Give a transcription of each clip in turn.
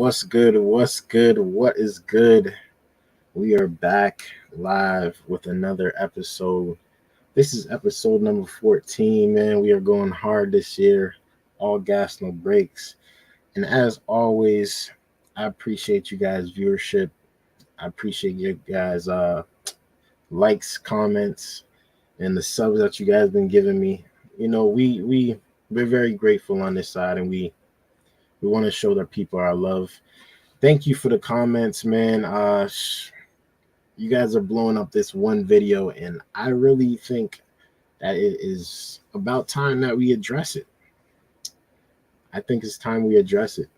What's good? What's good? What is good? We are back live with another episode. This is episode number 14, man. We are going hard this year. All gas, no brakes. And as always, I appreciate you guys' viewership. I appreciate you guys' likes, comments, and the subs that you guys been giving me. You know, we're very grateful on this side, and we want to show the people our love. Thank you for the comments, man. You guys are blowing up this one video, and I really think that it is about time that we address it. I think it's time we address it.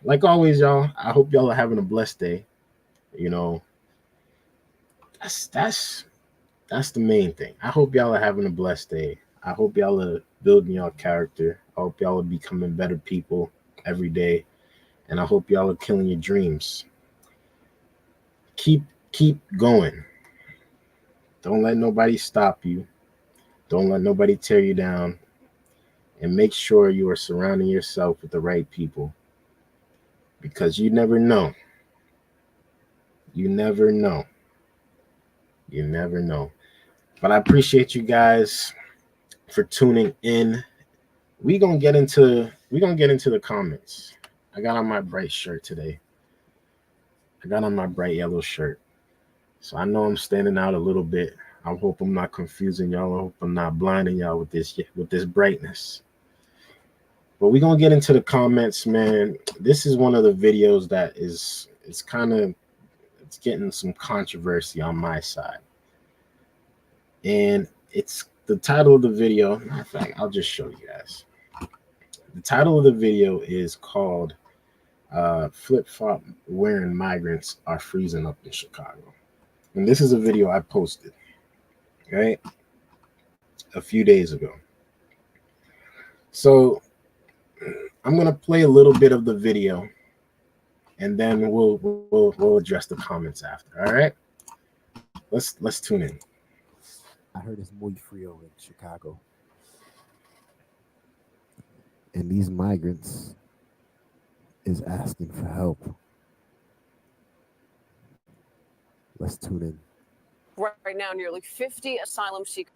Like always, y'all, I hope y'all are having a blessed day. You know, that's the main thing. I hope y'all are having a blessed day. I hope y'all are building your character. I hope y'all are becoming better people every day. And I hope y'all are killing your dreams. Keep going. Don't let nobody stop you. Don't let nobody tear you down. And make sure you are surrounding yourself with the right people. Because you never know. You never know. You never know. But I appreciate you guys for tuning in. We're gonna get into the comments. I got on my bright shirt today. I got on my bright yellow shirt. So I know I'm standing out a little bit. I hope I'm not confusing y'all. I hope I'm not blinding y'all with this brightness. But we're gonna get into the comments, man. This is one of the videos that it's getting some controversy on my side. And it's the title of the video. Matter of fact, I'll just show you guys. The title of the video is called Flip-flop wearing migrants are freezing up in Chicago. And this is a video I posted, right, a few days ago. So I'm gonna play a little bit of the video, and then we'll address the comments after. All right, let's tune in. I heard it's muy frio in Chicago, and these migrants is asking for help. Let's tune in. Right now, nearly 50 asylum seekers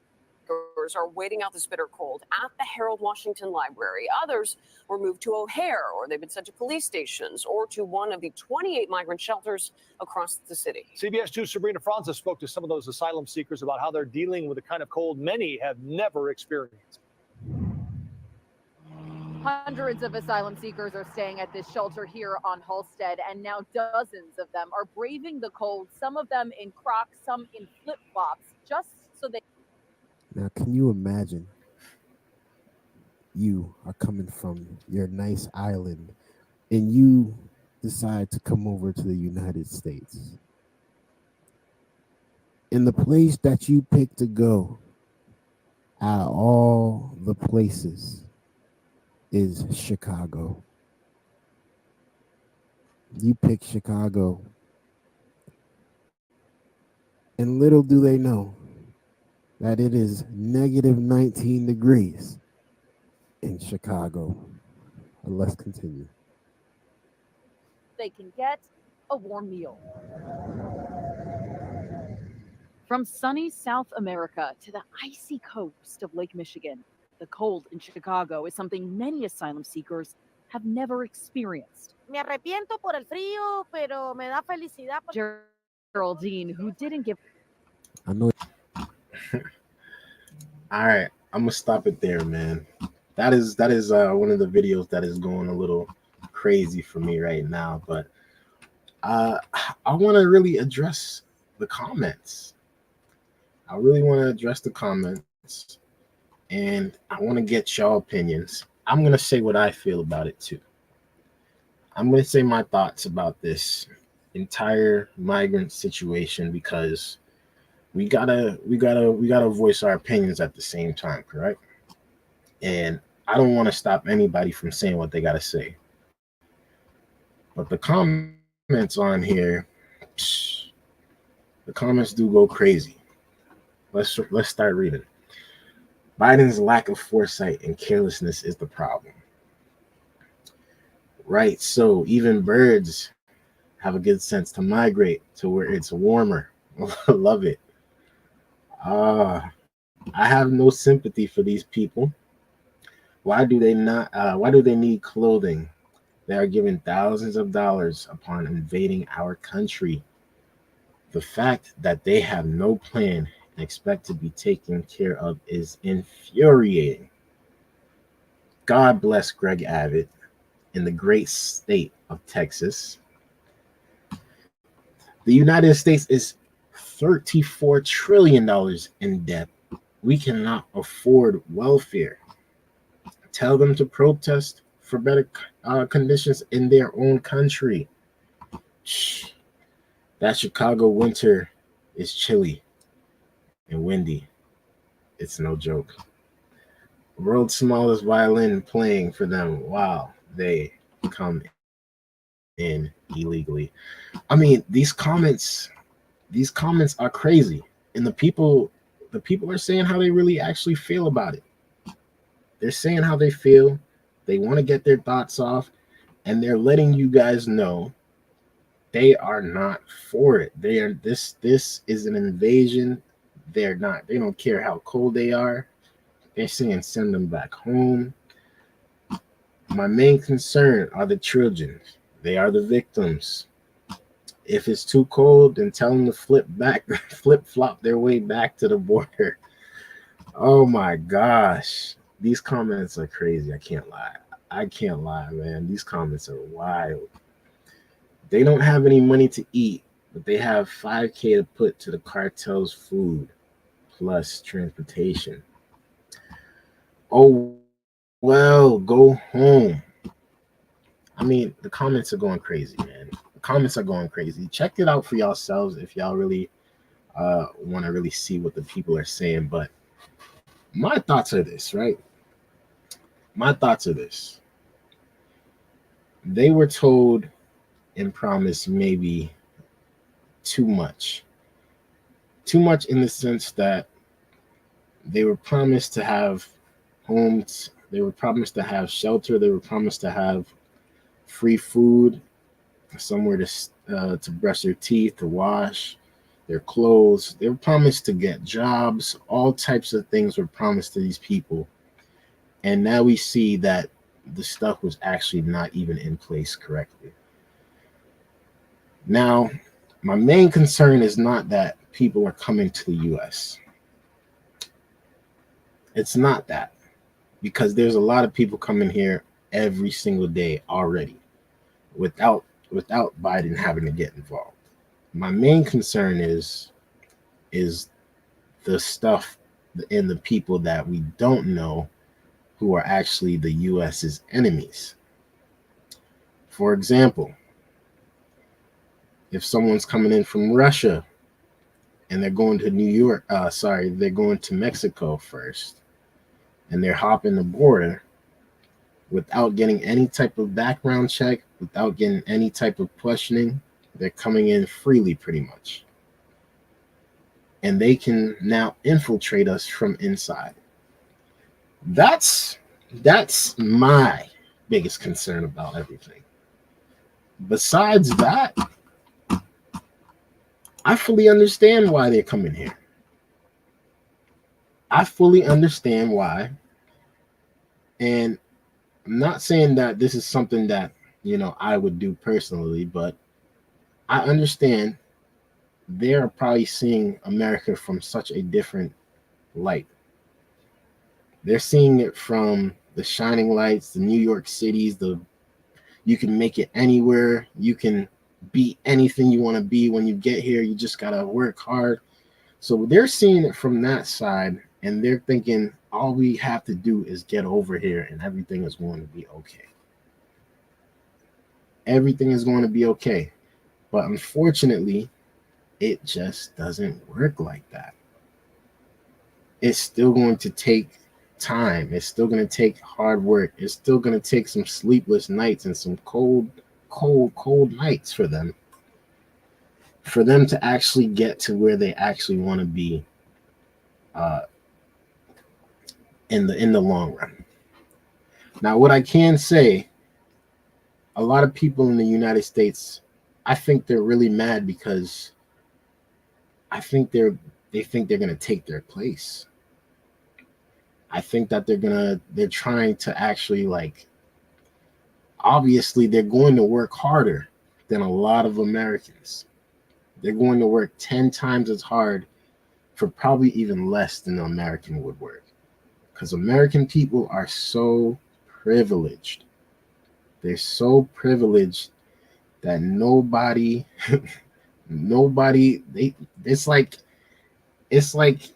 are waiting out this bitter cold at the Harold Washington Library. Others were moved to O'Hare, or they've been sent to police stations, or to one of the 28 migrant shelters across the city. CBS 2's Sabrina Franza spoke to some of those asylum seekers about how they're dealing with the kind of cold many have never experienced. Hundreds of asylum seekers are staying at this shelter here on Halstead, and now dozens of them are braving the cold, some of them in Crocs, some in flip-flops, just so they... Now, can you imagine you are coming from your nice island and you decide to come over to the United States? And the place that you pick to go out of all the places is Chicago. You pick Chicago. And little do they know that it is negative 19 degrees in Chicago. Let's continue. They can get a warm meal. From sunny South America to the icy coast of Lake Michigan, the cold in Chicago is something many asylum seekers have never experienced. Me arrepiento por el frío, pero me da felicidad. Geraldine, who didn't give... I know. All right, I'm gonna stop it there, man. That is one of the videos that is going a little crazy for me right now. But I want to really address the comments. I really want to address the comments, and I want to get y'all opinions. I'm gonna say what I feel about it too. I'm gonna say my thoughts about this entire migrant situation, because we gotta voice our opinions at the same time, correct? And I don't want to stop anybody from saying what they gotta say. But the comments on here, the comments do go crazy. Let's start reading. Biden's lack of foresight and carelessness is the problem. Right. So even birds have a good sense to migrate to where it's warmer. Love it. I have no sympathy for these people. Why do they not? Why do they need clothing? They are given thousands of dollars upon invading our country. The fact that they have no plan and expect to be taken care of is infuriating. God bless Greg Abbott in the great state of Texas. The United States is $34 trillion in debt. We cannot afford welfare. Tell them to protest for better conditions in their own country. Shh. That Chicago winter is chilly and windy. It's no joke. World's smallest violin playing for them while they come in illegally. I mean, these comments are crazy. And the people are saying how they really actually feel about it. They're saying how they feel. They want to get their thoughts off, and they're letting you guys know they are not for it. They are this is an invasion. They're not. They don't care how cold they are. They're saying send them back home. My main concern are the children. They are the victims. If it's too cold, then tell them to flip flop their way back to the border. Oh my gosh. These comments are crazy. I can't lie. I can't lie, man. These comments are wild. They don't have any money to eat, but they have 5K to put to the cartel's food plus transportation. Oh, well, go home. I mean, the comments are going crazy, man. The comments are going crazy. Check it out for yourselves if y'all really want to really see what the people are saying. But my thoughts are this, right? My thoughts are this. They were told and promised maybe too much. Too much in the sense that they were promised to have homes, they were promised to have shelter, they were promised to have free food, somewhere to brush their teeth, to wash their clothes. They were promised to get jobs. All types of things were promised to these people. And now we see that the stuff was actually not even in place correctly. Now, my main concern is not that people are coming to the US. It's not that, because there's a lot of people coming here every single day already without Biden having to get involved. My main concern is the stuff and the people that we don't know who are actually the US's enemies. For example, if someone's coming in from Russia and they're going to they're going to Mexico first, and they're hopping the border without getting any type of background check, without getting any type of questioning, they're coming in freely pretty much. And they can now infiltrate us from inside. That's my biggest concern about everything. Besides that, I fully understand why they're coming here. I fully understand why. And I'm not saying that this is something that, I would do personally, but I understand they're probably seeing America from such a different light. They're seeing it from the shining lights, the New York cities, you can make it anywhere. You can be anything you want to be when you get here. You just got to work hard. So they're seeing it from that side, and they're thinking all we have to do is get over here and everything is going to be okay. Everything is going to be okay. But unfortunately, it just doesn't work like that. It's still going to take time. It's still going to take hard work. It's still going to take some sleepless nights and some cold nights for them to actually get to where they actually want to be in the long run. Now, what I can say a lot of people in the United States, I think they're really mad because I think they think they're gonna take their place. I think that they're trying to actually, like, obviously they're going to work harder than a lot of Americans. They're going to work 10 times as hard for probably even less than an American would work. Because American people are so privileged. They're so privileged that nobody, it's like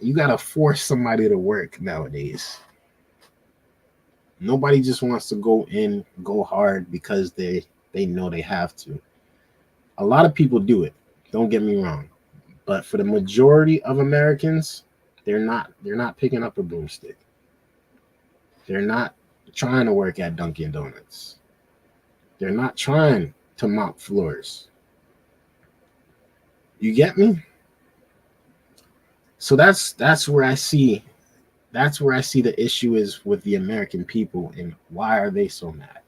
you gotta force somebody to work nowadays. Nobody just wants to go hard because they know they have to. A lot of people do it, don't get me wrong, but for the majority of Americans, they're not picking up a broomstick. They're not trying to work at Dunkin' Donuts. They're not trying to mop floors. You get me? So that's where I see the issue is with the American people, and why are they so mad?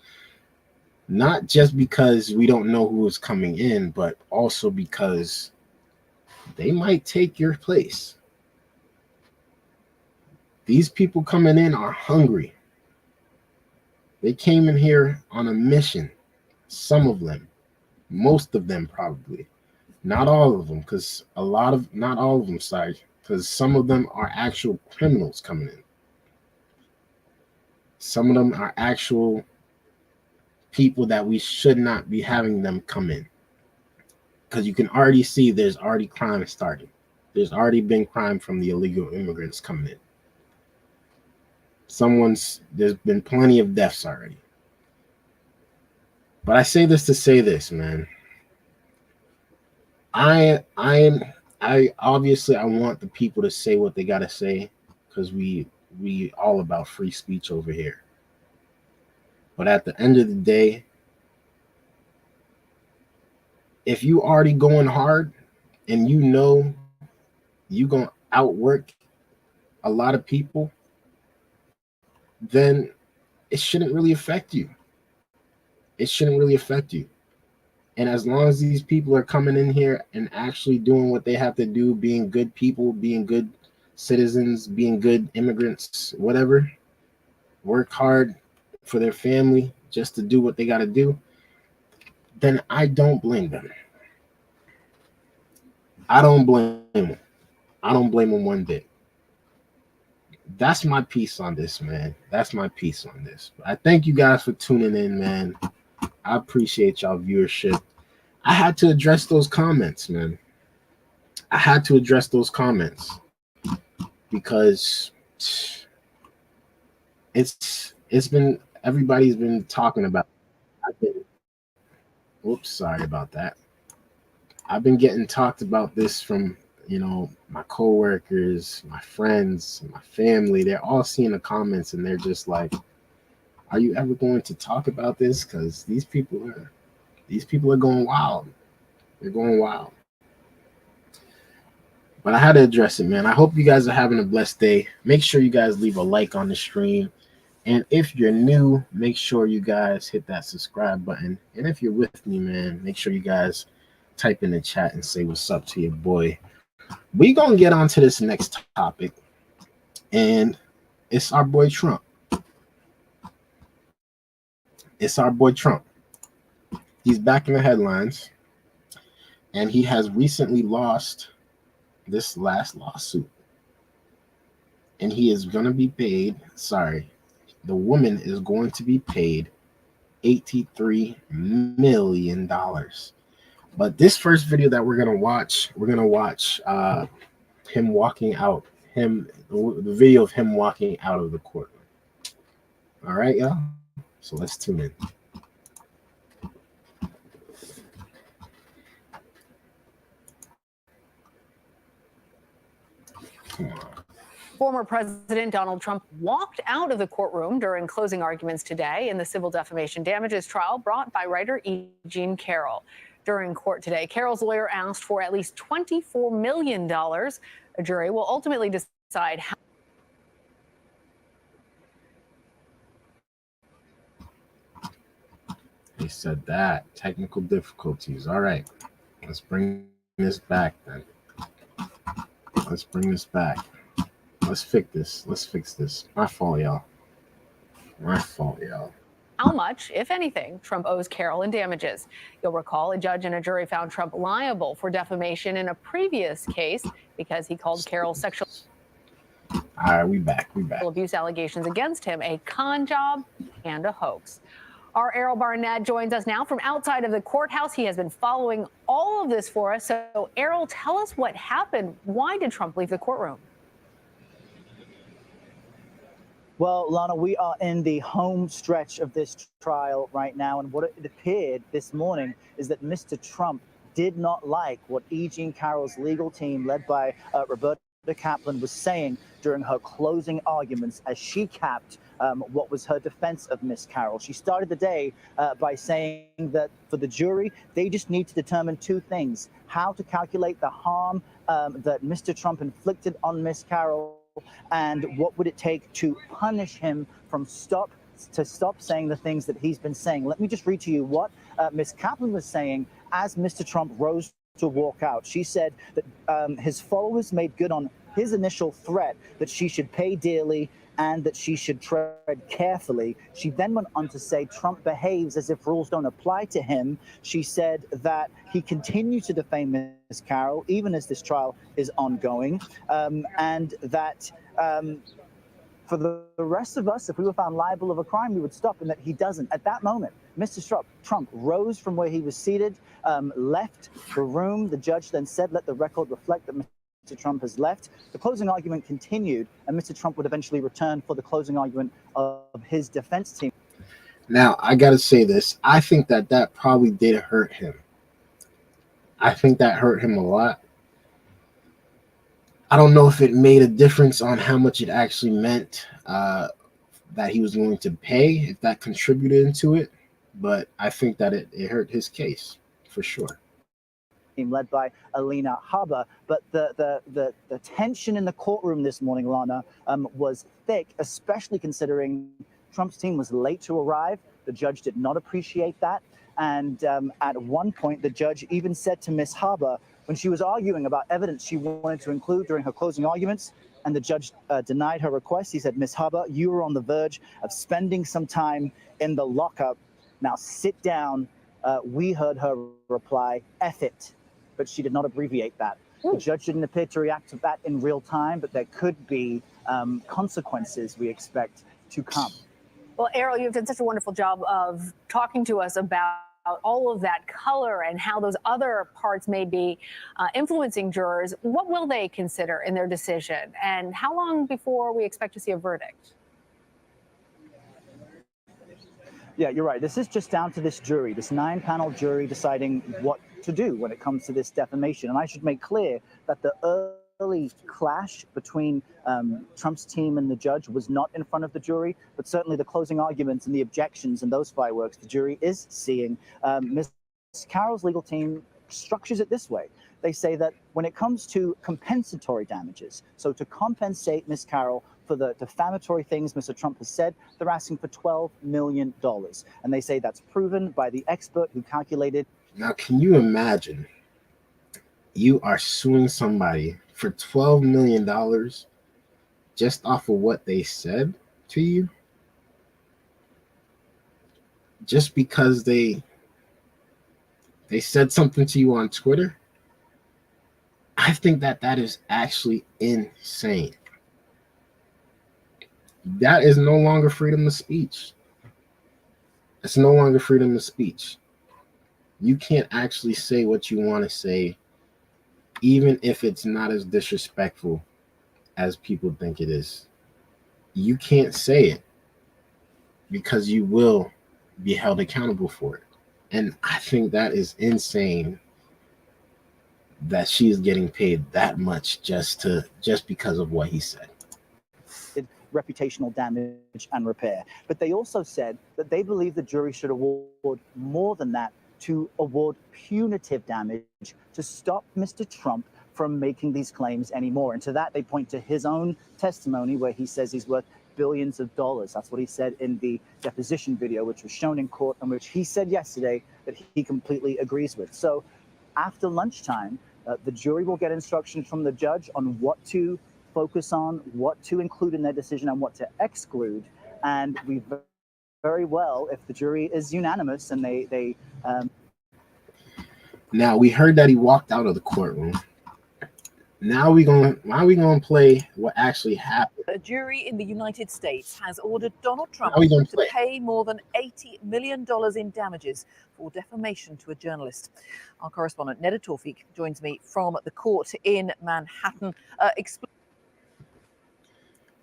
Not just because we don't know who is coming in, but also because they might take your place. These people coming in are hungry. They came in here on a mission. Some of them, most of them probably. Not all of them, because not all of them, sorry, because some of them are actual criminals coming in. Some of them are actual people that we should not be having them come in. Because you can already see there's already crime starting. There's already been crime from the illegal immigrants coming in. There's been plenty of deaths already. But I say this to say this, man. I obviously I want the people to say what they gotta say, because we all about free speech over here. But at the end of the day, if you already going hard and you know you gonna outwork a lot of people, then it shouldn't really affect you. It shouldn't really affect you. And as long as these people are coming in here and actually doing what they have to do, being good people, being good citizens, being good immigrants, whatever, work hard for their family just to do what they got to do, then I don't blame them. I don't blame them. I don't blame them one bit. That's my piece on this, man. That's my piece on this. I thank you guys for tuning in, man. I appreciate y'all viewership. I had to address those comments, man. I had to address those comments because it's been, everybody's been talking about it. Whoops, sorry about that. I've been getting talked about this from, my coworkers, my friends, my family. They're all seeing the comments and they're just like, are you ever going to talk about this? Because these people are going wild. They're going wild. But I had to address it, man. I hope you guys are having a blessed day. Make sure you guys leave a like on the stream. And if you're new, make sure you guys hit that subscribe button. And if you're with me, man, make sure you guys type in the chat and say what's up to your boy. We're going to get on to this next topic. And it's our boy Trump. It's our boy Trump. He's back in the headlines. And he has recently lost this last lawsuit. And he is going to be paid, the woman is going to be paid $83 million. But this first video that we're going to watch him walking out, the video of him walking out of the courtroom. All right, y'all? So let's tune in. Come on. Former President Donald Trump walked out of the courtroom during closing arguments today in the civil defamation damages trial brought by writer E. Jean Carroll. During court today, Carroll's lawyer asked for at least $24 million. A jury will ultimately decide how. He said that. Technical difficulties. All right. Let's bring this back then. Let's bring this back. Let's fix this. Let's fix this. My fault, y'all. My fault, y'all. How much, if anything, Trump owes Carroll in damages. You'll recall a judge and a jury found Trump liable for defamation in a previous case because he called Carroll sexual All right, we back. abuse allegations against him a con job and a hoax. Our Errol Barnett joins us now from outside of the courthouse. He has been following all of this for us. So, Errol, tell us what happened. Why did Trump leave the courtroom? Well, Lana, we are in the home stretch of this trial right now. And what it appeared this morning is that Mr. Trump did not like what E. Jean Carroll's legal team, led by Roberta Kaplan, was saying during her closing arguments as she capped what was her defense of Miss Carroll. She started the day by saying that for the jury, they just need to determine two things: how to calculate the harm that Mr. Trump inflicted on Miss Carroll, and what would it take to punish him from stop saying the things that he's been saying. Let me just read to you what Ms. Kaplan was saying as Mr. Trump rose to walk out. She said that his followers made good on his initial threat that she should pay dearly and that she should tread carefully. She then went on to say Trump behaves as if rules don't apply to him. She said that he continued to defame Ms. Carroll even as this trial is ongoing, and that for the rest of us, if we were found liable of a crime, we would stop, and that he doesn't. At that moment, Mr. Trump rose from where he was seated, left the room. The judge then said, let the record reflect that Mr. Trump has left. The closing argument continued, and Mr. Trump would eventually return for the closing argument of his defense team. Now, I got to say this. I think that probably did hurt him. I think that hurt him a lot. I don't know if it made a difference on how much it actually meant that he was going to pay, if that contributed into it, but I think that it hurt his case for sure. Led by Alina Habba, but the tension in the courtroom this morning, Lana, was thick, especially considering Trump's team was late to arrive. The judge did not appreciate that, and at one point, the judge even said to Ms. Habba, when she was arguing about evidence she wanted to include during her closing arguments, and the judge denied her request, he said, Ms. Habba, you are on the verge of spending some time in the lockup. Now sit down. We heard her reply, F it. But she did not abbreviate that. The judge didn't appear to react to that in real time, but there could be consequences we expect to come. Well, Errol, you've done such a wonderful job of talking to us about all of that color and how those other parts may be influencing jurors. What will they consider in their decision? And how long before we expect to see a verdict? Yeah, you're right. This is just down to this jury, this 9-panel jury deciding what to do when it comes to this defamation. And I should make clear that the early clash between Trump's team and the judge was not in front of the jury, but certainly the closing arguments and the objections and those fireworks the jury is seeing. Ms. Carroll's legal team structures it this way. They say that when it comes to compensatory damages, so to compensate Ms. Carroll for the defamatory things Mr. Trump has said, they're asking for $12 million. And they say that's proven by the expert who calculated. Now, can you imagine you are suing somebody for $12 million just off of what they said to you? Just because they said something to you on Twitter? I think that is actually insane. That is no longer freedom of speech. It's no longer freedom of speech. You can't actually say what you want to say, even if it's not as disrespectful as people think it is. You can't say it because you will be held accountable for it. And I think that is insane that she is getting paid that much just because of what he said. Reputational damage and repair. But they also said that they believe the jury should award more than that, to award punitive damage to stop Mr. Trump from making these claims anymore. And to that, they point to his own testimony where he says he's worth billions of dollars. That's what he said in the deposition video, which was shown in court, and which he said yesterday that he completely agrees with. So after lunchtime, the jury will get instructions from the judge on what to focus on, what to include in their decision, and what to exclude. And we very well, if the jury is unanimous and they Now we heard that he walked out of the courtroom. Now we gonna play what actually happened. A jury in the United States has ordered Donald Trump to pay more than $80 million in damages for defamation to a journalist. Our correspondent Neda Tawfiq joins me from the court in Manhattan.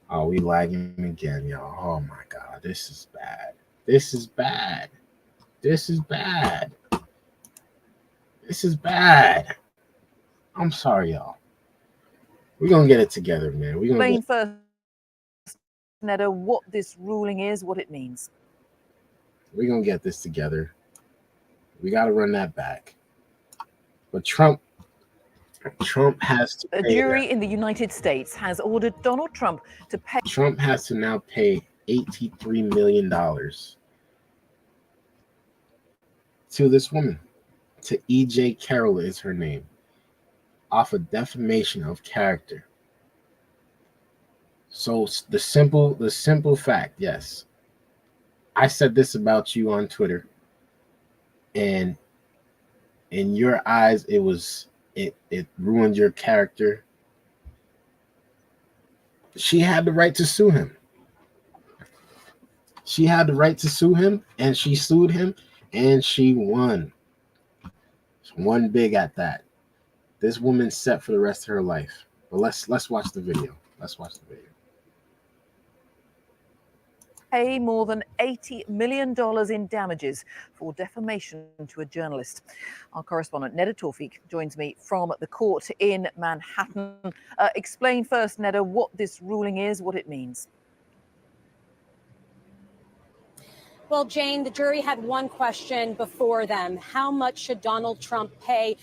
Oh, we lagging again, y'all. Oh my God, this is bad. This is bad. This is bad. This is bad. I'm sorry, y'all. We're gonna get it together, man. We're gonna explain first, Neda, what this ruling is, what it means. We're gonna get this together. We gotta run that back. But Trump has to pay. A jury in the United States has ordered Donald Trump to pay. Trump has to now pay $83 million to this woman. To E.J. Carroll is her name. Off of defamation of character. So the simple fact, yes. I said this about you on Twitter, and in your eyes, it ruined your character. She had the right to sue him. She had the right to sue him, and she sued him, and she won. She won big at that. This woman's set for the rest of her life. But let's watch the video. Let's watch the video. Pay more than $80 million in damages for defamation to a journalist. Our correspondent Neda Tawfiq joins me from the court in Manhattan. Explain first, Neda, what this ruling is, what it means. Well, Jane, the jury had one question before them. How much should Donald Trump pay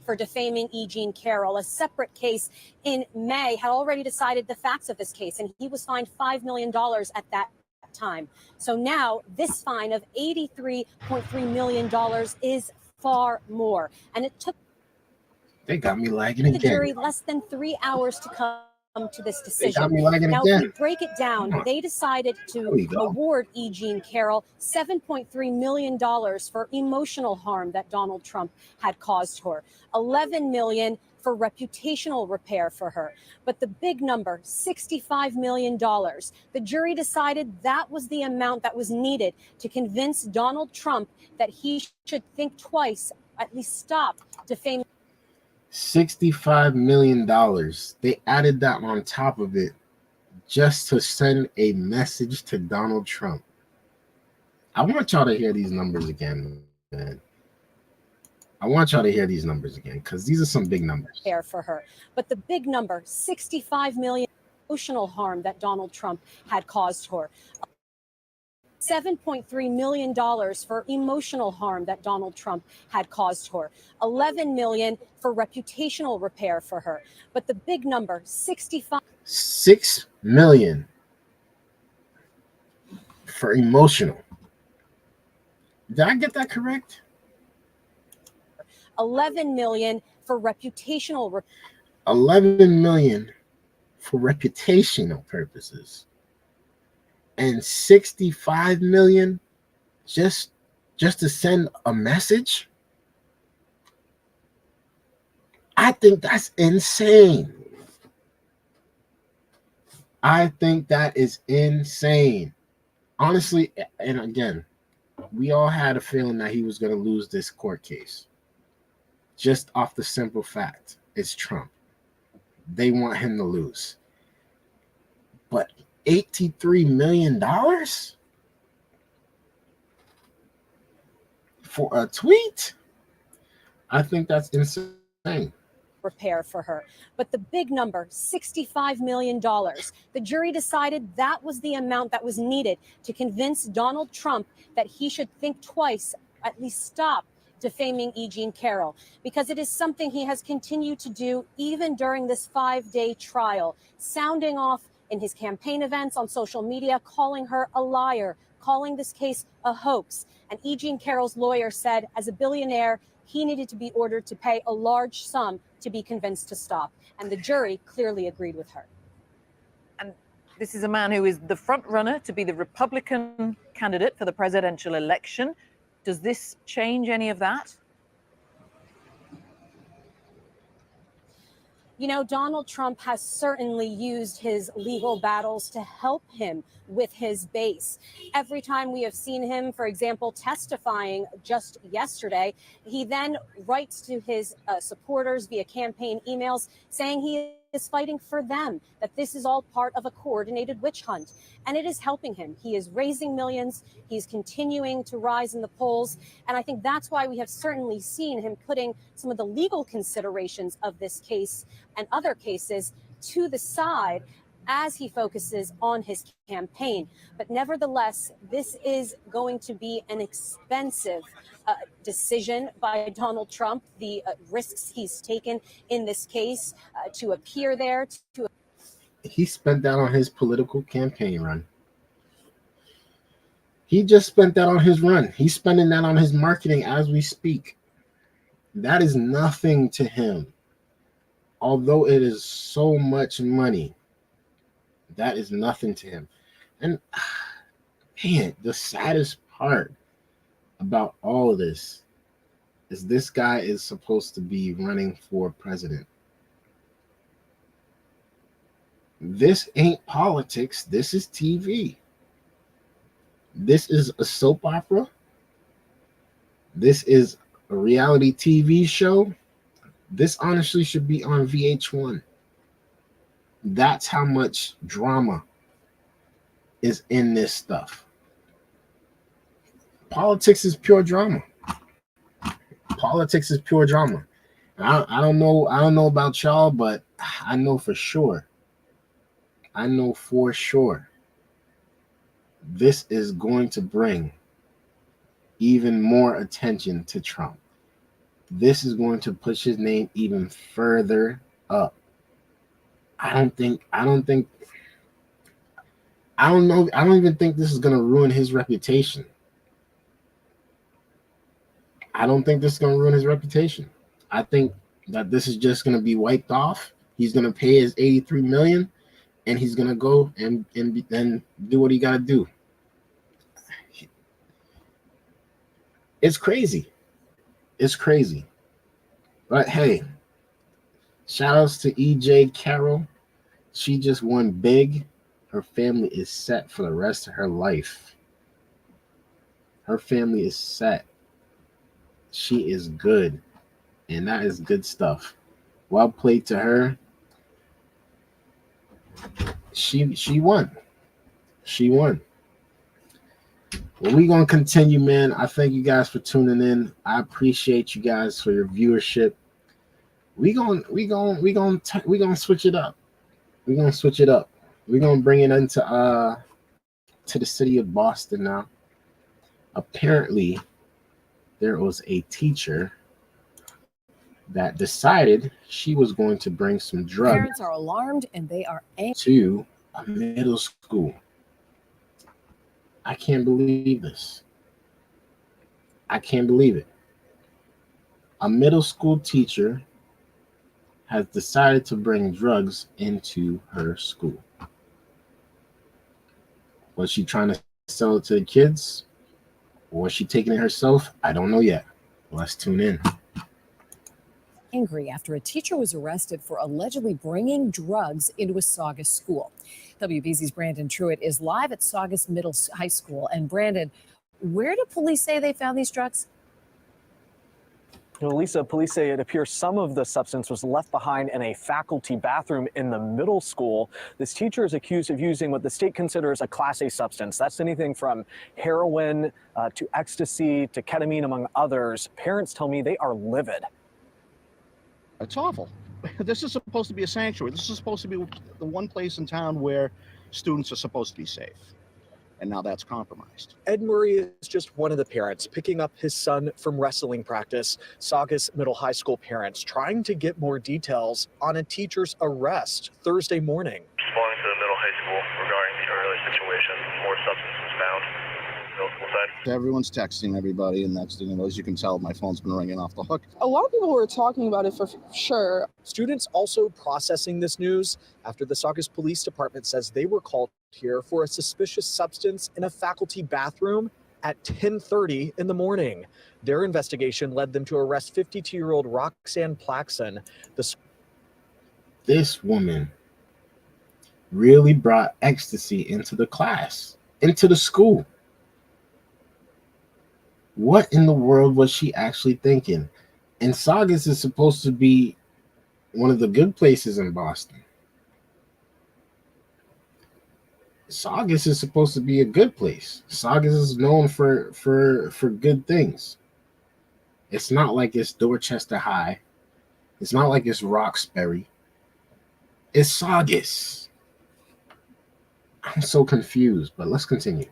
for defaming E. Jean Carroll? A separate case in May had already decided the facts of this case, and he was fined $5 million at that time. So now this fine of $83.3 million is far more. And it took They got me lagging the again. jury less than 3 hours to come to this They got decision. me lagging Now, again. if we break it down, they decided to award E. Jean Carroll $7.3 million for emotional harm that Donald Trump had caused her, $11 million for reputational repair for her. But the big number, $65 million, the jury decided that was the amount that was needed to convince Donald Trump that he should think twice, at least stop defaming. $65 million. They added that on top of it just to send a message to Donald Trump. I want y'all to hear these numbers again, man. I want y'all to hear these numbers again because these are some big numbers. For her. But the big number, $65 million emotional harm that Donald Trump had caused her. $7.3 million for emotional harm that Donald Trump had caused her, $11 million for reputational repair for her. But the big number, $6 million for emotional. Did I get that correct? $11 million for reputational repair. $11 million for reputational purposes. And $65 million just to send a message? I think that's insane. I think that is insane. Honestly, and again, we all had a feeling that he was going to lose this court case. Just off the simple fact, it's Trump. They want him to lose. But $83 million for a tweet? I think that's insane. Repair for her. But the big number, $65 million, the jury decided that was the amount that was needed to convince Donald Trump that he should think twice, at least stop defaming E. Jean Carroll, because it is something he has continued to do even during this 5-day trial, sounding off in his campaign events on social media, calling her a liar, calling this case a hoax. And E. Jean Carroll's lawyer said, as a billionaire, he needed to be ordered to pay a large sum to be convinced to stop. And the jury clearly agreed with her. And this is a man who is the front runner to be the Republican candidate for the presidential election. Does this change any of that? You know, Donald Trump has certainly used his legal battles to help him with his base. Every time we have seen him, for example, testifying just yesterday, he then writes to his supporters via campaign emails saying he is fighting for them, that this is all part of a coordinated witch hunt. And it is helping him. He is raising millions. He's continuing to rise in the polls. And I think that's why we have certainly seen him putting some of the legal considerations of this case and other cases to the side as he focuses on his campaign. But nevertheless, this is going to be an expensive decision by Donald Trump, the risks he's taken in this case to appear there. He spent that on his political campaign run. He just spent that on his run. He's spending that on his marketing as we speak. That is nothing to him. Although it is so much money, that is nothing to him. And man, the saddest part about all of this is this guy is supposed to be running for president. This ain't politics. This is TV. This is a soap opera. This is a reality TV show. This honestly should be on VH1. That's how much drama is in this stuff. Politics is pure drama. Politics is pure drama. I don't know about y'all, but I know for sure. I know for sure this is going to bring even more attention to Trump. This is going to push his name even further up. I don't even think this is going to ruin his reputation. I don't think this is going to ruin his reputation. I think that this is just going to be wiped off. He's going to pay his $83 million, and he's going to go and do what he got to do. It's crazy. It's crazy. But hey, shout outs to EJ Carroll. She just won big. Her family is set for the rest of her life. Her family is set. She is good. And that is good stuff. Well played to her. She won. She won. Well, we're gonna continue, man. I thank you guys for tuning in. I appreciate you guys for your viewership. We gonna switch it up. We're gonna switch it up. We're gonna bring it into to the city of Boston now. Apparently, there was a teacher that decided she was going to bring some drugs. Parents are alarmed and they are to a middle school. I can't believe this. I can't believe it. A middle school teacher has decided to bring drugs into her school. Was she trying to sell it to the kids? Or was she taking it herself? I don't know yet. Let's tune in. angry after a teacher was arrested for allegedly bringing drugs into a Saugus school. WBZ's Brandon Truitt is live at Saugus Middle High School. And Brandon, where do police say they found these drugs? You know, Lisa, police say it appears some of the substance was left behind in a faculty bathroom in the middle school. This teacher is accused of using what the state considers a Class A substance. That's anything from heroin to ecstasy to ketamine, among others. Parents tell me they are livid. It's awful. This is supposed to be a sanctuary. This is supposed to be the one place in town where students are supposed to be safe. And now that's compromised. Ed Murray is just one of the parents picking up his son from wrestling practice. Saugus Middle High School parents trying to get more details on a teacher's arrest Thursday morning. Responding to the Middle High situation. More substances found. Everyone's texting everybody, and next thing you know, as you can tell, my phone's been ringing off the hook. A lot of people were talking about it for sure. Students also processing this news after the Saugus Police Department says they were called here for a suspicious substance in a faculty bathroom at 10:30 in the morning. Their investigation led them to arrest 52-year-old Roxanne Plaxon. This woman really brought ecstasy into the class, into the school. What in the world was she actually thinking? And Saugus is supposed to be one of the good places in Boston. Saugus is supposed to be a good place. Saugus is known for good things. It's not like it's Dorchester High. It's not like it's Roxbury. It's Saugus. I'm so confused, but let's continue.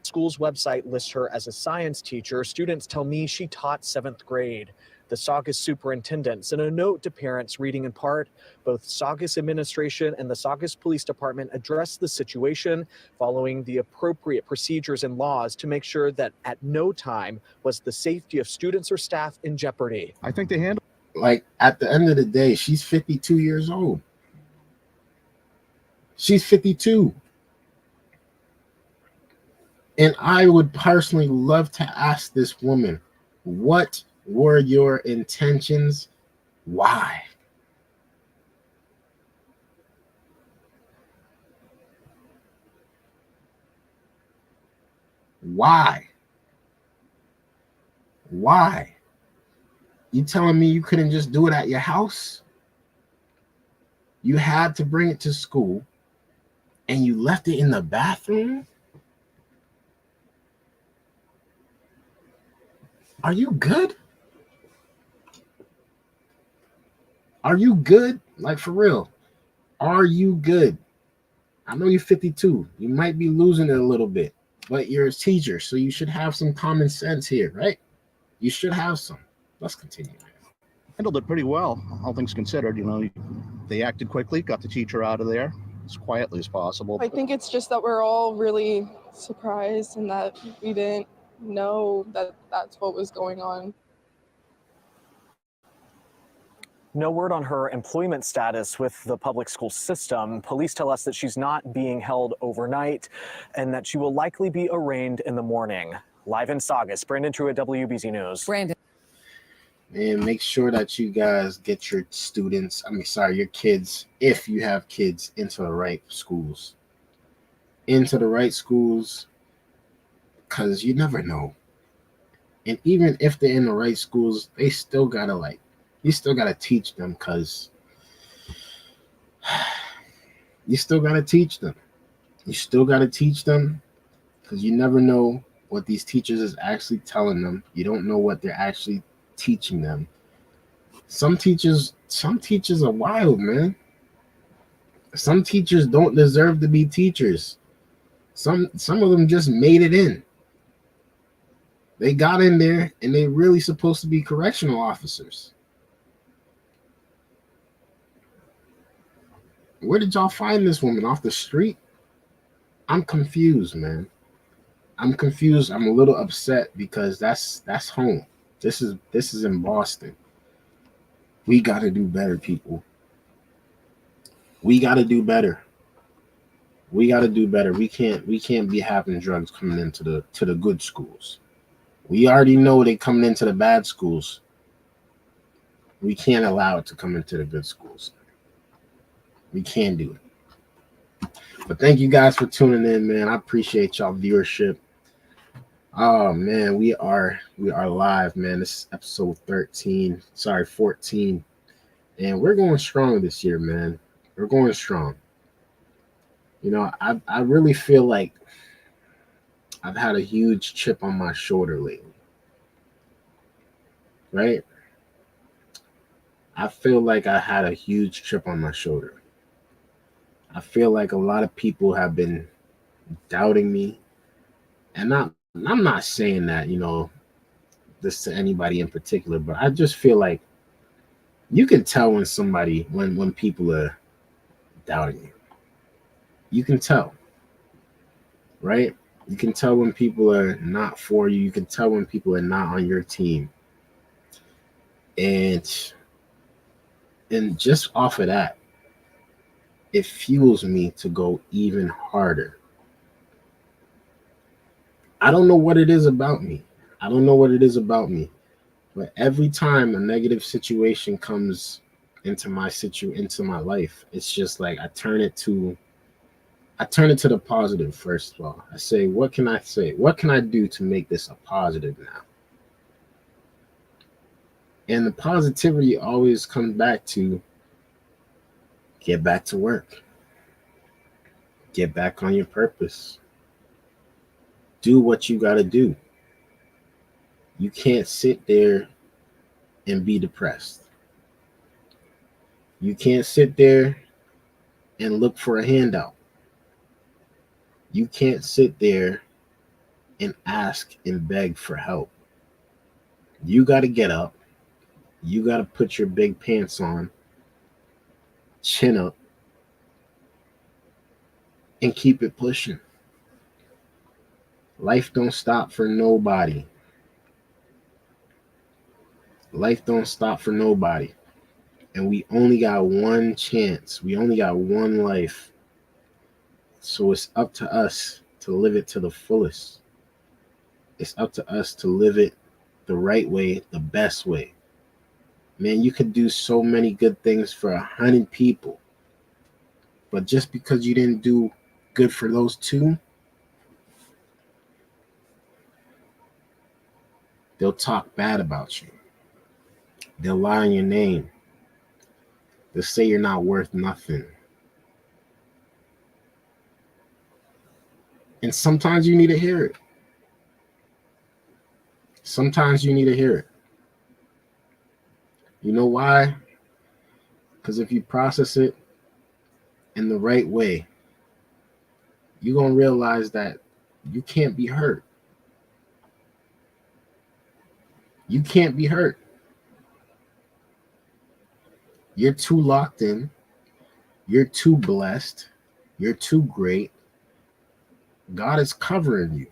School's website lists her as a science teacher. Students tell me she taught 7th grade. The Saugus superintendent sent a note to parents reading in part, both Saugus administration and the Saugus Police Department addressed the situation following the appropriate procedures and laws to make sure that at no time was the safety of students or staff in jeopardy. I think they handle. Like, at the end of the day, she's 52 years old. She's 52. And I would personally love to ask this woman, what were your intentions? Why? Why? Why? You telling me you couldn't just do it at your house? You had to bring it to school and you left it in the bathroom? Are you good? Are you good? Like, for real. Are you good? I know you're 52. You might be losing it a little bit, but you're a teacher, so you should have some common sense here, right? You should have some. Let's continue. Handled it pretty well, all things considered. You know, they acted quickly, got the teacher out of there as quietly as possible. I think it's just that we're all really surprised and that we didn't know that that's what was going on. No word on her employment status with the public school system. Police tell us that she's not being held overnight and that she will likely be arraigned in the morning. Live in Saugus, Brandon Truitt, WBZ News. Brandon. And make sure that you guys get your your kids, if you have kids, into the right schools. Into the right schools, because you never know. And even if they're in the right schools, they still gotta you still gotta teach them, because you still gotta teach them. You still gotta teach them, because you never know what these teachers is actually telling them. You don't know what they're actually teaching them. Some teachers are wild, man. Some teachers don't deserve to be teachers. Some of them just made it in. They got in there and they really supposed to be correctional officers. Where did y'all find this woman? Off the street? I'm confused, man. I'm confused. I'm a little upset because that's home. This is in Boston. We got to do better, people. We got to do better. We got to do better. We can't be having drugs coming into the good schools. We already know they coming into the bad schools. We can't allow it to come into the good schools. We can't do it. But thank you guys for tuning in, man. I appreciate y'all viewership. Oh man, we are live, man. This is episode 14. And we're going strong this year, man. We're going strong. You know, I really feel like I've had a huge chip on my shoulder lately. Right? I feel like I had a huge chip on my shoulder. I feel like a lot of people have been doubting me. And I'm not saying that, you know, this to anybody in particular, but I just feel like you can tell when people are doubting you. You can tell. right? You can tell when people are not for you. You can tell when people are not on your team. And just off of that, it fuels me to go even harder. I don't know what it is about me. I don't know what it is about me. But every time a negative situation comes into my life, it's just like I turn it to the positive. First of all, I say, what can I say? What can I do to make this a positive now? And the positivity always comes back to get back to work. Get back on your purpose. Do what you got to do. You can't sit there and be depressed. You can't sit there and look for a handout. You can't sit there and ask and beg for help. You got to get up. You got to put your big pants on, chin up, and keep it pushing. Life don't stop for nobody. Life don't stop for nobody. And we only got one chance. We only got one life. So it's up to us to live it to the fullest. It's up to us to live it the right way, the best way. Man, you could do so many good things for 100 people. But just because you didn't do good for those two, they'll talk bad about you. They'll lie on your name. They'll say you're not worth nothing. And sometimes you need to hear it. Sometimes you need to hear it. You know why? Because if you process it in the right way, you're going to realize that you can't be hurt. You can't be hurt. You're too locked in. You're too blessed. You're too great. God is covering you.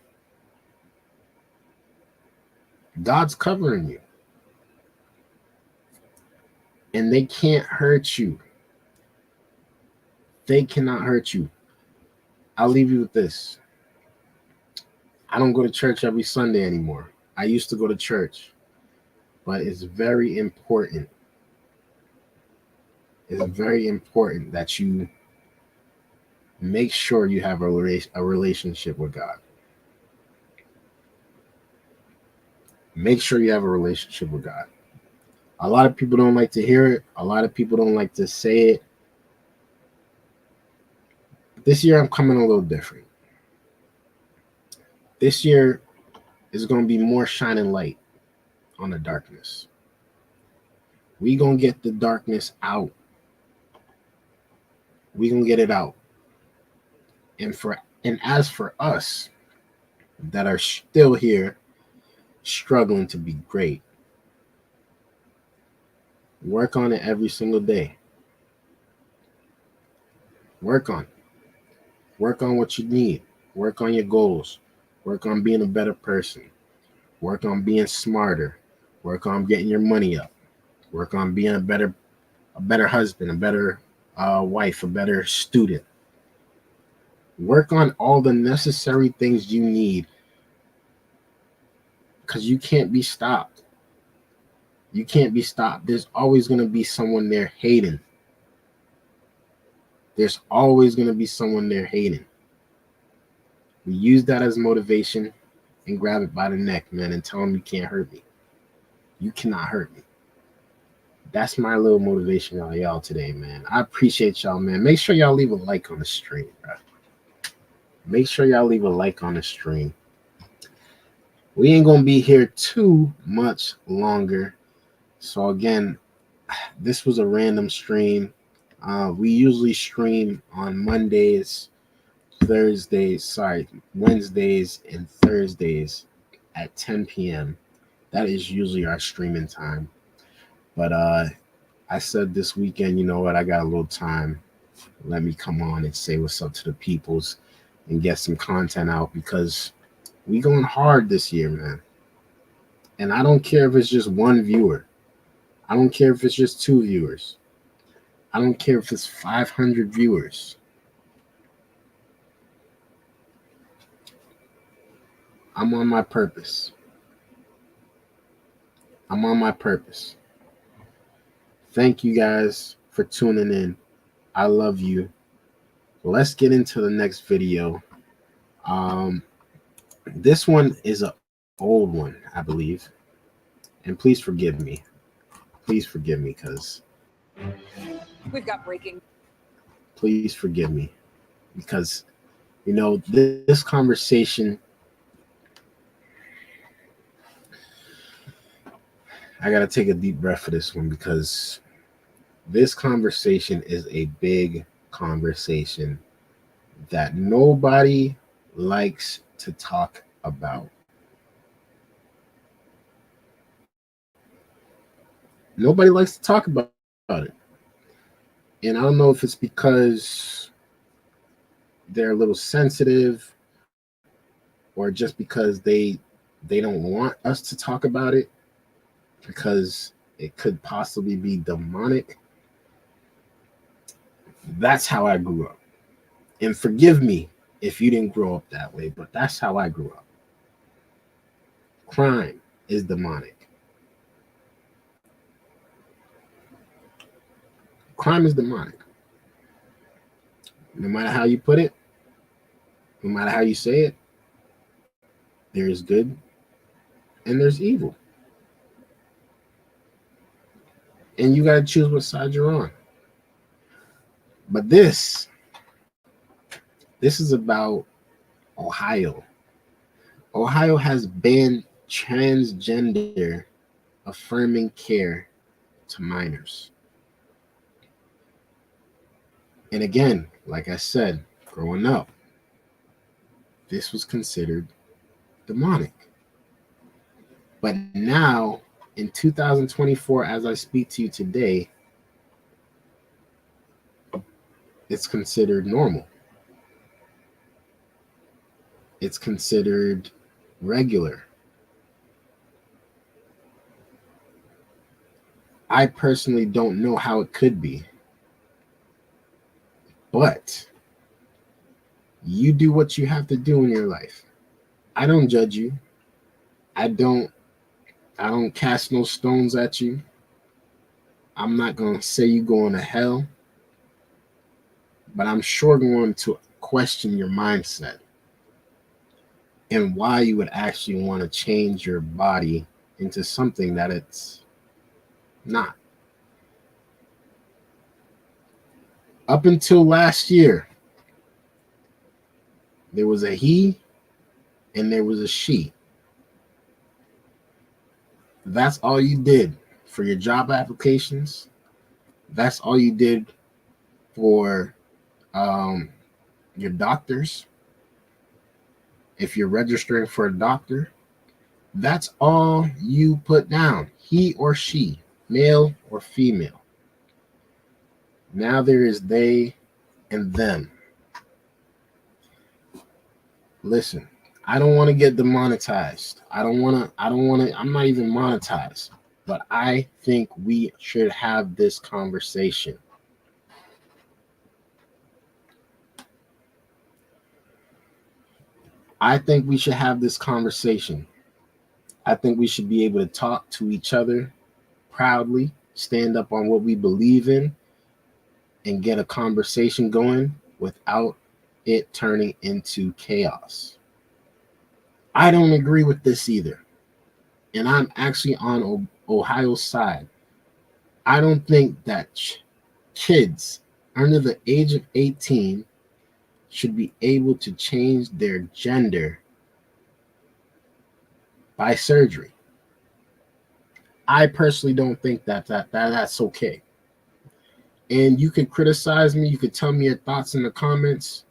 God's covering you. And they can't hurt you. They cannot hurt you. I'll leave you with this. I don't go to church every Sunday anymore. I used to go to church. But it's very important. It's very important that you make sure you have a relationship with God. Make sure you have a relationship with God. A lot of people don't like to hear it. A lot of people don't like to say it. This year, I'm coming a little different. This year is going to be more shining light on the darkness. We going to get the darkness out. We going to get it out. And as for us that are still here struggling to be great, work on it every single day. Work on it. Work on what you need. Work on your goals. Work on being a better person. Work on being smarter. Work on getting your money up. Work on being a better husband, a better wife, a better student. Work on all the necessary things you need, because you can't be stopped. You can't be stopped. There's always going to be someone there hating. There's always going to be someone there hating. We use that as motivation and grab it by the neck, man, and tell them you can't hurt me. You cannot hurt me. That's my little motivation on y'all today, man. I appreciate y'all, man. Make sure y'all leave a like on the stream, bro. Make sure y'all leave a like on the stream. We ain't gonna be here too much longer. So again, this was a random stream. We usually stream on Wednesdays, and Thursdays at 10 p.m. That is usually our streaming time. But I said this weekend, you know what, I got a little time. Let me come on and say what's up to the peoples. and get some content out, because we going hard this year, man. And I don't care if it's just one viewer. I don't care if it's just 2 viewers. I don't care if it's 500 viewers. I'm on my purpose. I'm on my purpose. Thank you guys for tuning in. I love you. Let's get into the next video. This one is an old one, I believe. And please forgive me. Please forgive me, because We've got breaking. please forgive me, because you know this conversation, I gotta take a deep breath for this one, because this conversation is a big conversation that nobody likes to talk about. Nobody likes to talk about it. And I don't know if it's because they're a little sensitive, or just because they don't want us to talk about it, because it could possibly be demonic. That's how I grew up. And forgive me if you didn't grow up that way, but that's how I grew up. Crime is demonic. Crime is demonic. No matter how you put it, no matter how you say it, there is good and there's evil. And you got to choose what side you're on. But this is about Ohio. Ohio has banned transgender affirming care to minors. And again, like I said, growing up, this was considered demonic. But now, in 2024, as I speak to you today, it's considered normal. It's considered regular. I personally don't know how it could be. But you do what you have to do in your life. I don't judge you. I don't cast no stones at you. I'm not going to say you going to hell. But I'm sure going to question your mindset and why you would actually want to change your body into something that it's not. Up until last year, there was a he and there was a she. That's all you did for your job applications. That's all you did for your doctors. If you're registering for a doctor, that's all you put down. He or she, male or female. Now there is they and them. Listen, I don't want to get demonetized. I'm not even monetized. But I think we should have this conversation. I think we should have this conversation. I think we should be able to talk to each other proudly, stand up on what we believe in, and get a conversation going without it turning into chaos. I don't agree with this either. And I'm actually on Ohio's side. I don't think that kids under the age of 18 should be able to change their gender by surgery. I personally don't think that's okay. And you can criticize me. You can tell me your thoughts in the comments.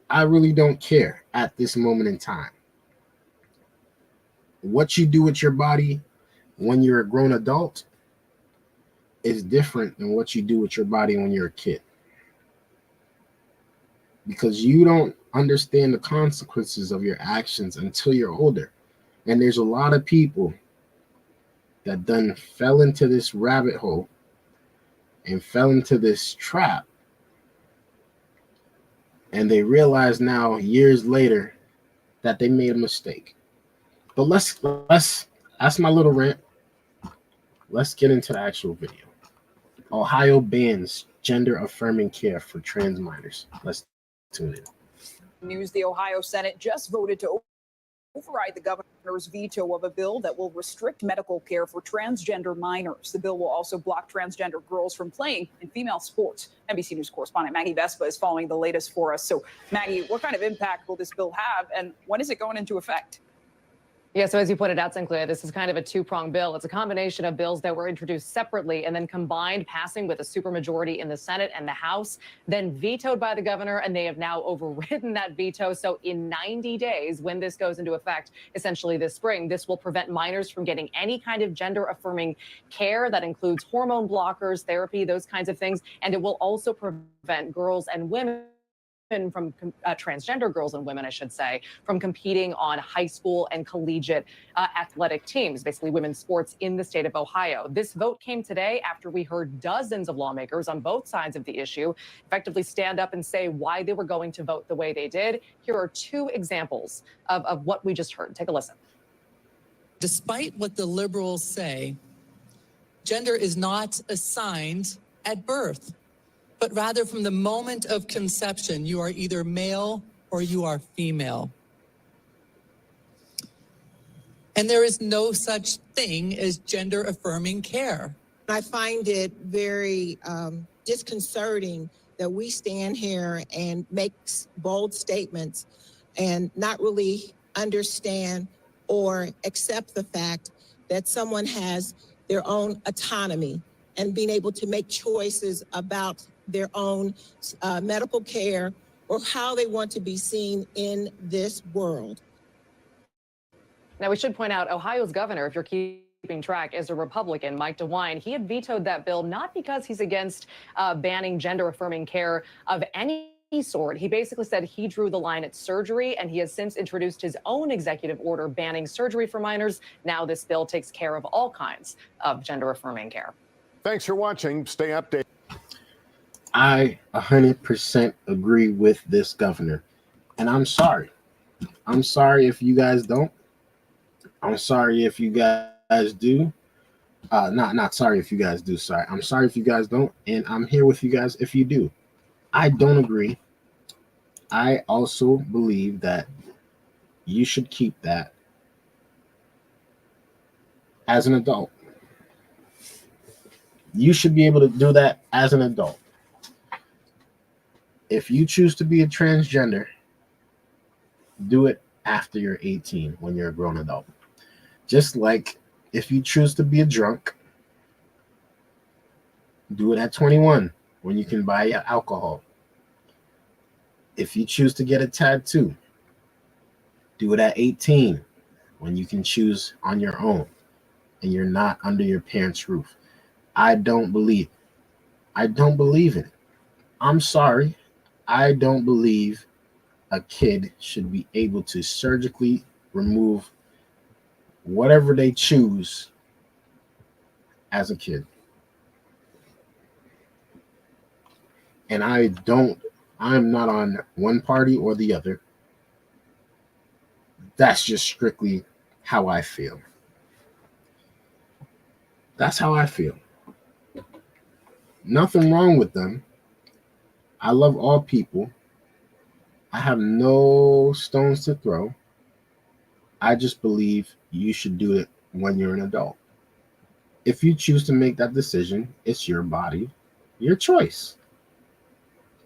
I really don't care at this moment in time. What you do with your body when you're a grown adult is different than what you do with your body when you're a kid. Because you don't understand the consequences of your actions until you're older. And there's a lot of people that done fell into this rabbit hole and fell into this trap, and they realize now years later that they made a mistake. But let's that's my little rant. Let's get into the actual video. Ohio bans gender affirming care for trans minors. Let's tune in. News: the Ohio Senate just voted to override the governor's veto of a bill that will restrict medical care for transgender minors. The bill will also block transgender girls from playing in female sports. NBC News correspondent Maggie Vespa is following the latest for us. So, Maggie, what kind of impact will this bill have, and when is it going into effect? Yeah, so as you pointed out, Sinclair, this is kind of a two-pronged bill. It's a combination of bills that were introduced separately and then combined, passing with a supermajority in the Senate and the House, then vetoed by the governor, and they have now overridden that veto. So in 90 days, when this goes into effect, essentially this spring, this will prevent minors from getting any kind of gender-affirming care that includes hormone blockers, therapy, those kinds of things. And it will also prevent girls and women from transgender girls and women, I should say, from competing on high school and collegiate athletic teams, basically women's sports in the state of Ohio. This vote came today after we heard dozens of lawmakers on both sides of the issue effectively stand up and say why they were going to vote the way they did. Here are two examples of what we just heard. Take a listen. Despite what the liberals say, gender is not assigned at birth, but rather from the moment of conception, you are either male or you are female. And there is no such thing as gender-affirming care. I find it very disconcerting that we stand here and make bold statements and not really understand or accept the fact that someone has their own autonomy and being able to make choices about their own medical care or how they want to be seen in this world. Now, we should point out Ohio's governor, if you're keeping track, is a Republican, Mike DeWine. He had vetoed that bill not because he's against banning gender-affirming care of any sort. He basically said he drew the line at surgery, and he has since introduced his own executive order banning surgery for minors. Now this bill takes care of all kinds of gender-affirming care. Thanks for watching. Stay updated. I 100% agree with this governor, and I'm sorry. I'm sorry if you guys don't. I'm sorry if you guys do. Not sorry if you guys do. Sorry. I'm sorry if you guys don't, and I'm here with you guys if you do. I don't agree. I also believe that you should keep that as an adult. You should be able to do that as an adult. If you choose to be a transgender, do it after you're 18 when you're a grown adult. Just like if you choose to be a drunk, do it at 21 when you can buy alcohol. If you choose to get a tattoo, do it at 18 when you can choose on your own and you're not under your parents' roof. I don't believe it. I'm sorry. I don't believe a kid should be able to surgically remove whatever they choose as a kid. And I'm not on one party or the other. That's just strictly how I feel. That's how I feel. Nothing wrong with them. I love all people. I have no stones to throw. I just believe you should do it when you're an adult. If you choose to make that decision, it's your body, your choice.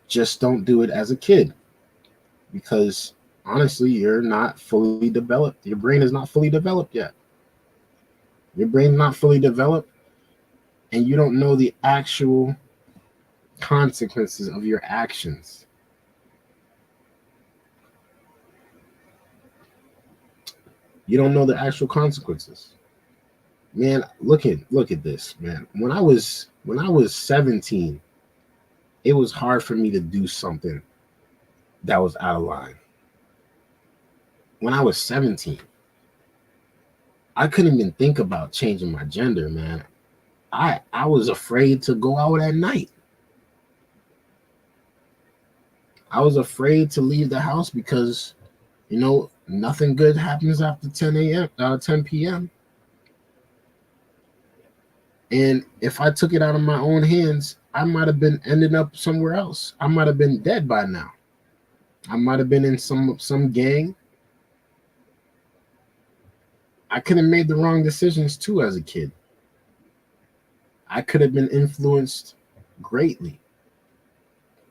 Just don't do it as a kid, because honestly, you're not fully developed. Your brain is not fully developed yet. Your brain's not fully developed, and you don't know the actual consequences of your actions. You don't know the actual consequences. Man, look at this, man. When I was 17, it was hard for me to do something that was out of line. When I was 17, I couldn't even think about changing my gender, man. I was afraid to go out at night. I was afraid to leave the house because, you know, nothing good happens after 10 p.m. And if I took it out of my own hands, I might have been ending up somewhere else. I might have been dead by now. I might have been in some gang. I could have made the wrong decisions too as a kid. I could have been influenced greatly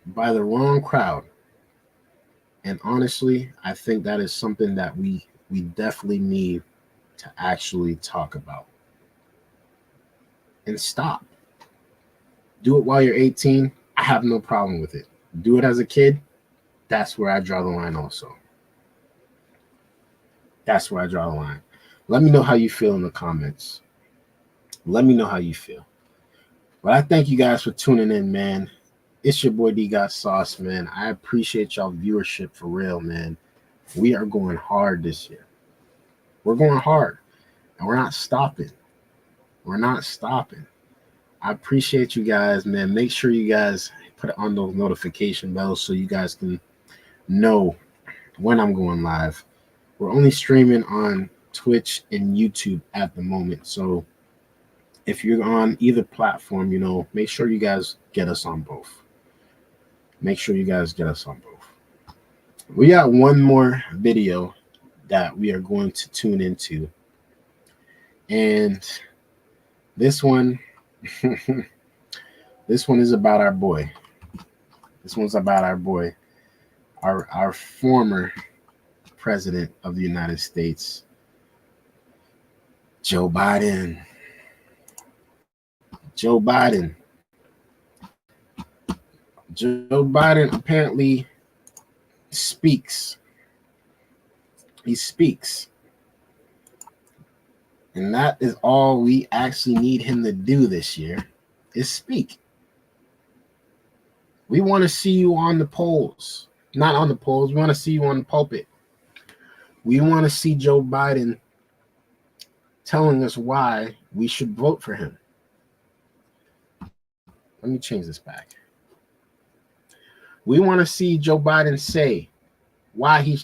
by the wrong crowd. And honestly, I think that is something that we definitely need to actually talk about. And stop. Do it while you're 18. I have no problem with it. Do it as a kid. That's where I draw the line also. That's where I draw the line. Let me know how you feel in the comments. Let me know how you feel. But I thank you guys for tuning in, man. It's your boy Dgotsauce, man. I appreciate y'all viewership for real, man. We are going hard this year. We're going hard. And we're not stopping. We're not stopping. I appreciate you guys, man. Make sure you guys put on those notification bells so you guys can know when I'm going live. We're only streaming on Twitch and YouTube at the moment. So if you're on either platform, you know, make sure you guys get us on both. Make sure you guys get us on both. We got one more video that we are going to tune into. And this one, this one is about our boy. This one's about our boy, our former president of the United States, Joe Biden. Joe Biden. Joe Biden apparently speaks. He speaks. And that is all we actually need him to do this year, is speak. We want to see you on the polls. Not on the polls. We want to see you on the pulpit. We want to see Joe Biden telling us why we should vote for him. Let me change this back. We want to see Joe Biden say why he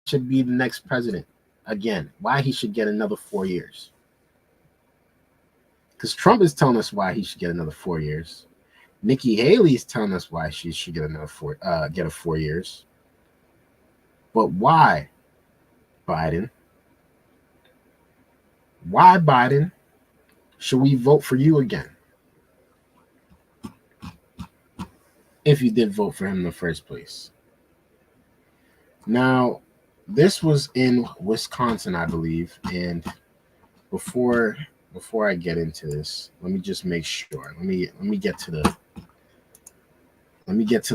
should be the next president again, why he should get another 4 years. Because Trump is telling us why he should get another 4 years. Nikki Haley is telling us why she should get another 4 years. But why, Biden? Why, Biden, should we vote for you again? If you did vote for him in the first place. Now, this was in Wisconsin, I believe. And before I get into this, let me just make sure. Let me get to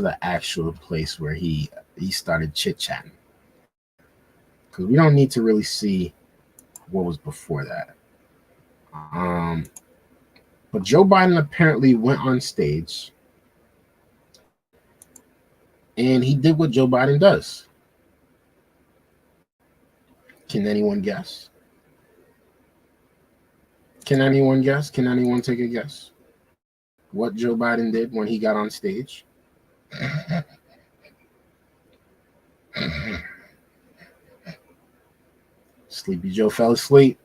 the actual place where he started chit-chatting. Because we don't need to really see what was before that. But Joe Biden apparently went on stage and he did what Joe Biden does. Can anyone guess? Can anyone guess? Can anyone take a guess? What Joe Biden did when he got on stage? Sleepy Joe fell asleep.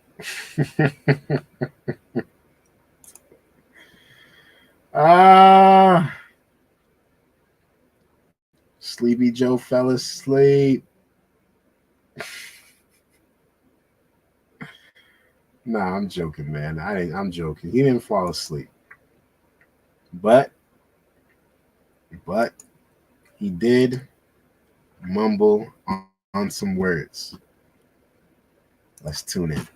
Sleepy Joe fell asleep. Nah, I'm joking, man. I'm joking. He didn't fall asleep. But he did mumble on some words. Let's tune in.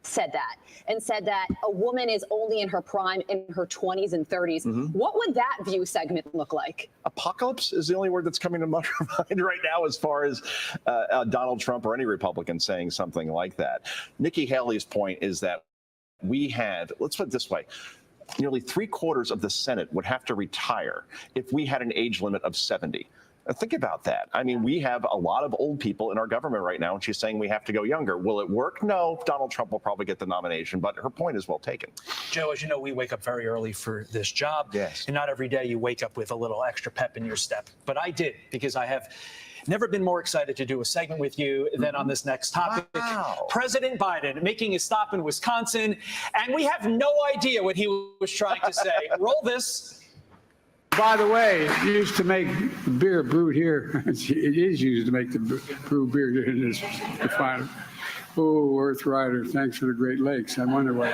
Said that a woman is only in her prime in her 20s and 30s. What would that view segment look like? Apocalypse is the only word that's coming to my mind right now as far as Donald Trump or any Republican saying something like that. Nikki Haley's point is that we had, let's put it this way, nearly 3/4 of the Senate would have to retire if we had an age limit of 70. Think about that. I mean, we have a lot of old people in our government right now, and she's saying we have to go younger. Will it work? No. Donald Trump will probably get the nomination, but her point is well taken. Joe, as you know, we wake up very early for this job. Yes. And not every day you wake up with a little extra pep in your step. But I did, because I have never been more excited to do a segment with you than on this next topic. Wow. President Biden making a stop in Wisconsin, and we have no idea what he was trying to say. Roll this. By the way, it used to make beer brewed here. It is used to make the brew beer in this refinery. Oh, Earth Rider, thanks for the Great Lakes. I wonder why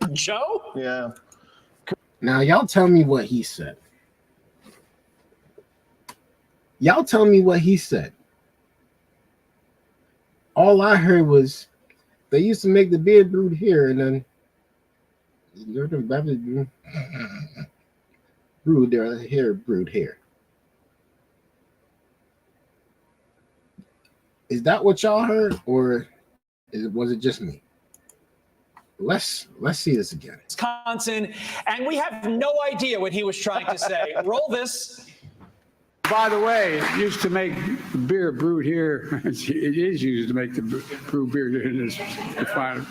it's Joe? Yeah. Now, y'all tell me what he said. Y'all tell me what he said. All I heard was they used to make the beer brewed here, and then brewed here. Is that what y'all heard, or was it just me? Let's see this again. Wisconsin, and we have no idea what he was trying to say. Roll this. By the way, it used to make beer brewed here. It is used to make the brew beer in this refinery.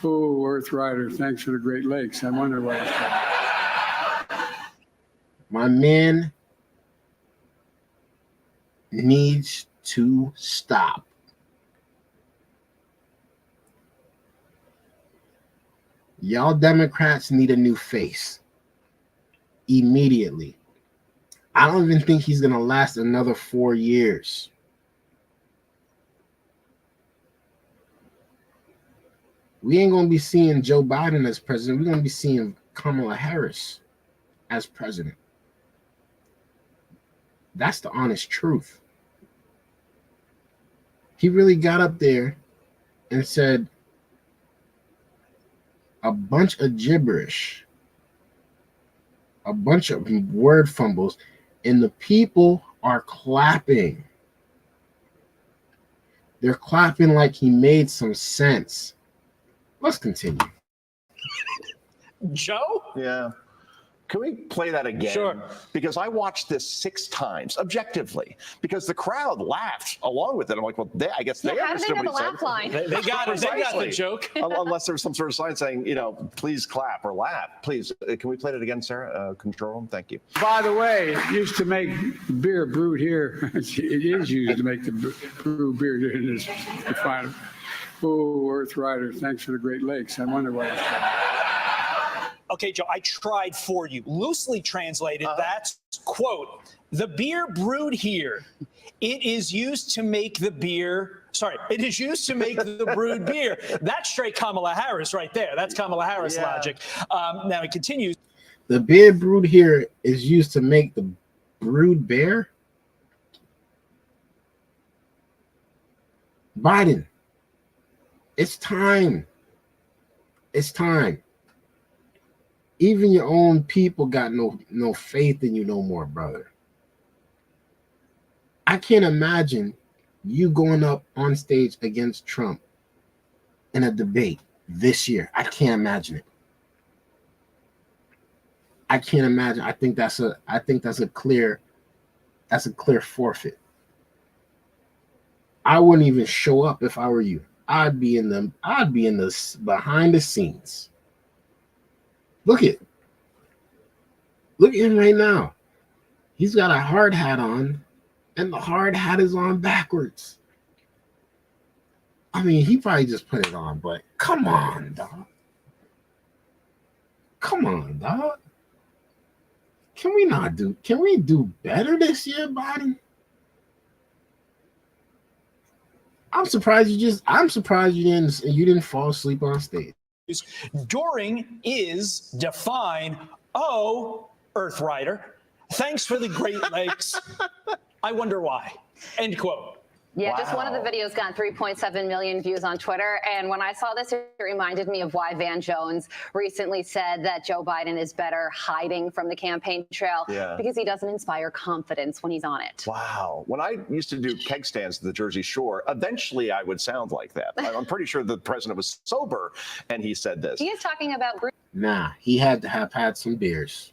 Oh, Earth Rider, thanks for the Great Lakes. I wonder why it's my man needs to stop. Y'all Democrats need a new face immediately. I don't even think he's going to last another 4 years. We ain't going to be seeing Joe Biden as president. We're going to be seeing Kamala Harris as president. That's the honest truth. He really got up there and said a bunch of gibberish, a bunch of word fumbles, and the people are clapping. They're clapping like he made some sense. Let's continue. Joe? Yeah. Can we play that again? Sure. Because I watched this 6 times objectively because the crowd laughed along with it. I'm like, well, I guess they understood what he said. line? They got it. They got the joke. Unless there's some sort of sign saying, please clap or laugh. Please, can we play it again, Sarah? Control room, thank you. By the way, it used to make beer brewed here. It is used to make the brew beer in this refinery. Oh, Earth Rider, thanks for the Great Lakes. I wonder why it's Okay, Joe, I tried for you. Loosely translated, that's, quote, the beer brewed here. It is used to make the beer. Sorry, it is used to make the brewed beer. That's straight Kamala Harris right there. That's Kamala Harris logic. Now it continues. The beer brewed here is used to make the brewed beer. Biden, it's time. It's time. Even your own people got no faith in you no more, brother. I can't imagine you going up on stage against Trump in a debate this year. I can't imagine it. I can't imagine. I think that's a clear forfeit. I wouldn't even show up if I were you. I'd be in the behind the scenes. Look at him right now. He's got a hard hat on, and the hard hat is on backwards. I mean, he probably just put it on, but come on, dog. Come on, dog. Can we do better this year, Biden? I'm surprised you didn't fall asleep on stage. During is define, Earth Rider. Thanks for the Great Lakes. I wonder why. End quote. Yeah, just one of the videos got 3.7 million views on Twitter. And when I saw this, it reminded me of why Van Jones recently said that Joe Biden is better hiding from the campaign trail because he doesn't inspire confidence when he's on it. Wow. When I used to do keg stands at the Jersey Shore, eventually I would sound like that. I'm pretty sure the president was sober and he said this. He is talking about... Nah, he had to have had some beers.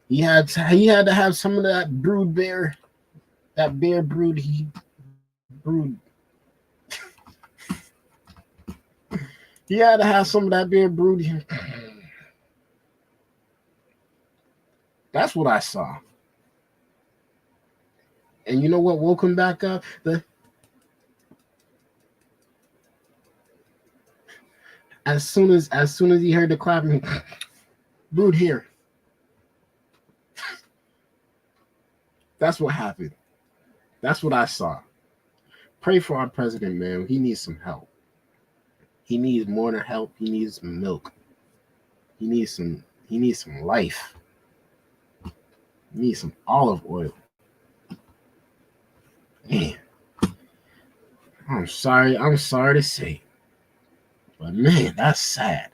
He had to have some of that brood bear, that bear brood he brewed. He had to have some of that bear brood. That's what I saw. And you know what woke him back up? As soon as he heard the clapping, brood here. That's what happened. That's what I saw. Pray for our president, man. He needs some help. He needs more than help. He needs some milk. He needs some life. He needs some olive oil. Man. I'm sorry to say. But man, that's sad.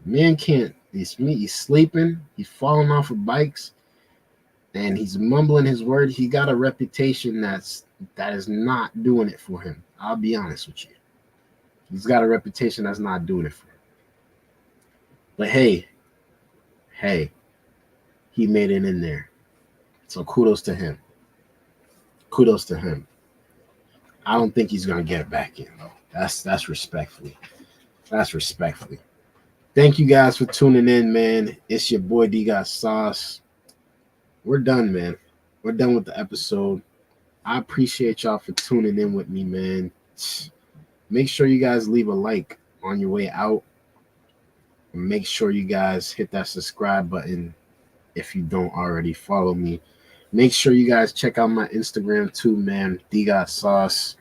Man can't. He's sleeping. He's falling off of bikes, and he's mumbling his words. He got a reputation that is not doing it for him. I'll be honest with you. He's got a reputation that's not doing it for him. But hey, he made it in there. So kudos to him. Kudos to him. I don't think he's gonna get back in though. That's respectfully. That's respectfully. Thank you guys for tuning in, man. It's your boy Dgotsauce. We're done, man. We're done with the episode. I appreciate y'all for tuning in with me, man. Make sure you guys leave a like on your way out. Make sure you guys hit that subscribe button if you don't already follow me. Make sure you guys check out my Instagram too, man. Dgotsauce.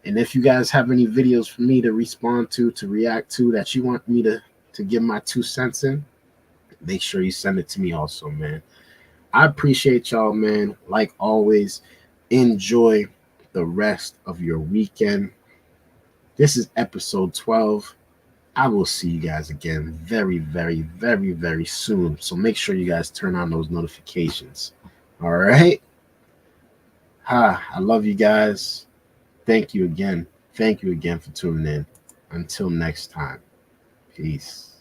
And if you guys have any videos for me to respond to react to, that you want me to give my 2 cents in, make sure you send it to me also, man. I appreciate y'all, man. Like always, enjoy the rest of your weekend. This is episode 12. I will see you guys again very, very, very, very soon. So make sure you guys turn on those notifications. All right? I love you guys. Thank you again. Thank you again for tuning in. Until next time. Peace.